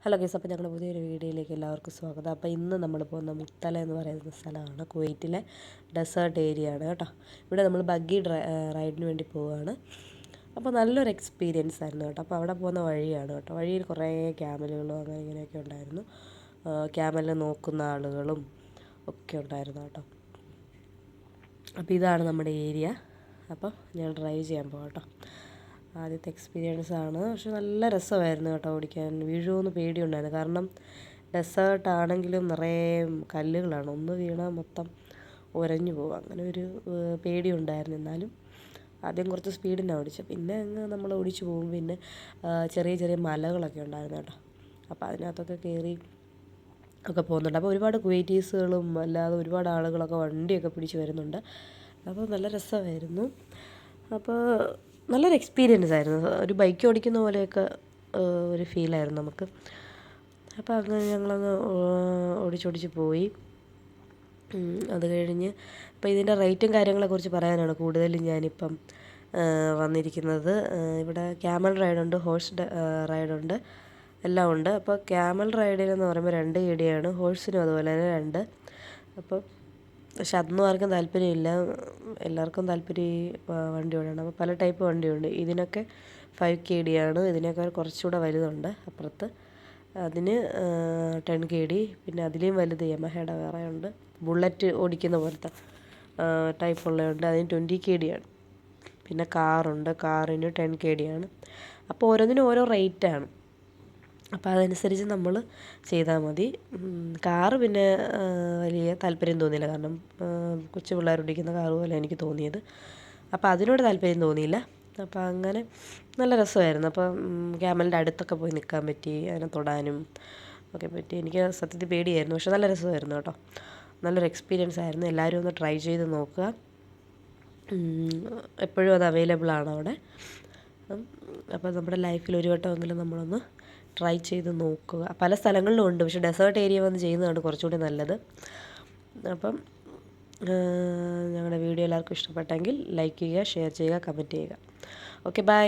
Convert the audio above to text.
Hello guys, അപ്പോൾ ഞങ്ങളുടെ പുതിയൊരു വീഡിയോയിലേക്ക് എല്ലാവർക്കും സ്വാഗതം. അപ്പോൾ ഇന്ന് നമ്മൾ പോകുന്ന മുത്തല എന്ന് പറയുന്ന സ്ഥലമാണ്, കുവൈറ്റിലെ ഡെസേർട്ട് ഏരിയ ആണ് കേട്ടോ. ഇവിടെ നമ്മൾ ബഗ്ഗി റൈഡിന് വേണ്ടി പോവുകയാണ്. അപ്പോൾ നല്ലൊരു എക്സ്പീരിയൻസ് ആയിരുന്നു കേട്ടോ. അപ്പോൾ അവിടെ പോകുന്ന വഴിയാണ് കേട്ടോ. വഴിയിൽ കുറേ ക്യാമലുകളും അങ്ങനെ ഇങ്ങനെയൊക്കെ ഉണ്ടായിരുന്നു. ക്യാമലിനെ നോക്കുന്ന ആളുകളും ഒക്കെ ഉണ്ടായിരുന്നു കേട്ടോ. അപ്പോൾ ഇതാണ് നമ്മുടെ ഏരിയ. അപ്പോൾ ഞാൻ ഡ്രൈവ് ചെയ്യാൻ പോകാം കേട്ടോ. ആദ്യത്തെ എക്സ്പീരിയൻസ് ആണ്, പക്ഷെ നല്ല രസമായിരുന്നു കേട്ടോ ഓടിക്കാൻ. വീഴുമെന്ന് പേടിയുണ്ടായിരുന്നു, കാരണം ഡെസേർട്ട് ആണെങ്കിലും നിറയെ കല്ലുകളാണ്. ഒന്ന് വീണാൽ മൊത്തം ഉരഞ്ഞു പോകും, അങ്ങനെ ഒരു പേടിയുണ്ടായിരുന്നു. എന്നാലും ആദ്യം കുറച്ച് സ്പീഡിനാണ് ഓടിച്ചത്, പിന്നെ അങ്ങ് നമ്മൾ ഓടിച്ചു പോകും. പിന്നെ ചെറിയ ചെറിയ മലകളൊക്കെ ഉണ്ടായിരുന്നു കേട്ടോ. അപ്പോൾ അതിനകത്തൊക്കെ കയറി ഒക്കെ പോകുന്നുണ്ട്. അപ്പോൾ ഒരുപാട് കുവൈറ്റീസുകളും അല്ലാതെ ഒരുപാട് ആളുകളൊക്കെ വണ്ടിയൊക്കെ പിടിച്ച് വരുന്നുണ്ട്. അപ്പോൾ നല്ല രസമായിരുന്നു. അപ്പോൾ നല്ലൊരു എക്സ്പീരിയൻസ് ആയിരുന്നു. ഒരു ബൈക്ക് ഓടിക്കുന്ന പോലെയൊക്കെ ഒരു ഫീലായിരുന്നു നമുക്ക്. അപ്പോൾ അങ്ങനെ ഞങ്ങളങ്ങ് ഓടിച്ചോടിച്ച് പോയി. അത് കഴിഞ്ഞ് അപ്പോൾ ഇതിൻ്റെ റേറ്റും കാര്യങ്ങളെക്കുറിച്ച് പറയാനാണ് കൂടുതലും ഞാനിപ്പം വന്നിരിക്കുന്നത്. ഇവിടെ ക്യാമൽ റൈഡുണ്ട്, ഹോഴ്സ് റൈഡുണ്ട്, എല്ലാം ഉണ്ട്. അപ്പോൾ ക്യാമൽ റൈഡിനെന്ന് പറയുമ്പോൾ 2 ഇടിയാണ്, ഹോഴ്സിനും അതുപോലെ തന്നെ 2. അപ്പോൾ പക്ഷെ അതൊന്നും ആർക്കും താല്പര്യമില്ല. എല്ലാവർക്കും താല്പര്യം ഈ വണ്ടി ഓടണം. അപ്പോൾ പല ടൈപ്പ് വണ്ടിയുണ്ട്. ഇതിനൊക്കെ 5 KD ആണ്. ഇതിനേക്കാൾ കുറച്ചുകൂടെ വലുതുണ്ട് അപ്പുറത്ത്. അതിന് 10 KD. പിന്നെ അതിലേയും വലുത് യമഹയുടെ വേറെ ഉണ്ട്. ബുള്ളറ്റ് ഓടിക്കുന്ന പോലത്തെ ടൈപ്പുള്ളതുണ്ട്, അതിന് 20 KD ആണ്. പിന്നെ കാറുണ്ട്, കാറിന് 10 KD ആണ്. അപ്പോൾ ഓരോന്നിനും ഓരോ റേറ്റാണ്. അപ്പോൾ അതനുസരിച്ച് നമ്മൾ ചെയ്താൽ മതി. കാറ് പിന്നെ വലിയ താല്പര്യം തോന്നിയില്ല, കാരണം കൊച്ചു പിള്ളേർ ഓടിക്കുന്ന കാറ് പോലെ എനിക്ക് തോന്നിയത്. അപ്പോൾ അതിനോട് താല്പര്യം തോന്നിയില്ല. അപ്പോൾ അങ്ങനെ നല്ല രസമായിരുന്നു. അപ്പം ക്യാമലിൻ്റെ അടുത്തൊക്കെ പോയി നിൽക്കാൻ പറ്റി, അതിനെ തൊടാനും ഒക്കെ പറ്റി. എനിക്ക് സത്യത്തിൽ പേടിയായിരുന്നു, പക്ഷെ നല്ല രസമായിരുന്നു കേട്ടോ. നല്ലൊരു എക്സ്പീരിയൻസ് ആയിരുന്നു. എല്ലാവരും ഒന്ന് ട്രൈ ചെയ്ത് നോക്കുക. എപ്പോഴും അത് അവൈലബിൾ ആണ് അവിടെ. അപ്പോൾ നമ്മുടെ ലൈഫിൽ ഒരു വട്ടമെങ്കിലും നമ്മളൊന്ന് ട്രൈ ചെയ്ത് നോക്കുക. പല സ്ഥലങ്ങളിലും ഉണ്ട്, പക്ഷേ ഡെസേർട്ട് ഏരിയ വന്ന് ചെയ്യുന്നതാണ് കുറച്ചുകൂടി നല്ലത്. അപ്പം ഞങ്ങളുടെ വീഡിയോ എല്ലാവർക്കും ഇഷ്ടപ്പെട്ടെങ്കിൽ ലൈക്ക് ചെയ്യുക, ഷെയർ ചെയ്യുക, കമൻറ്റ് ചെയ്യുക. Okay, by.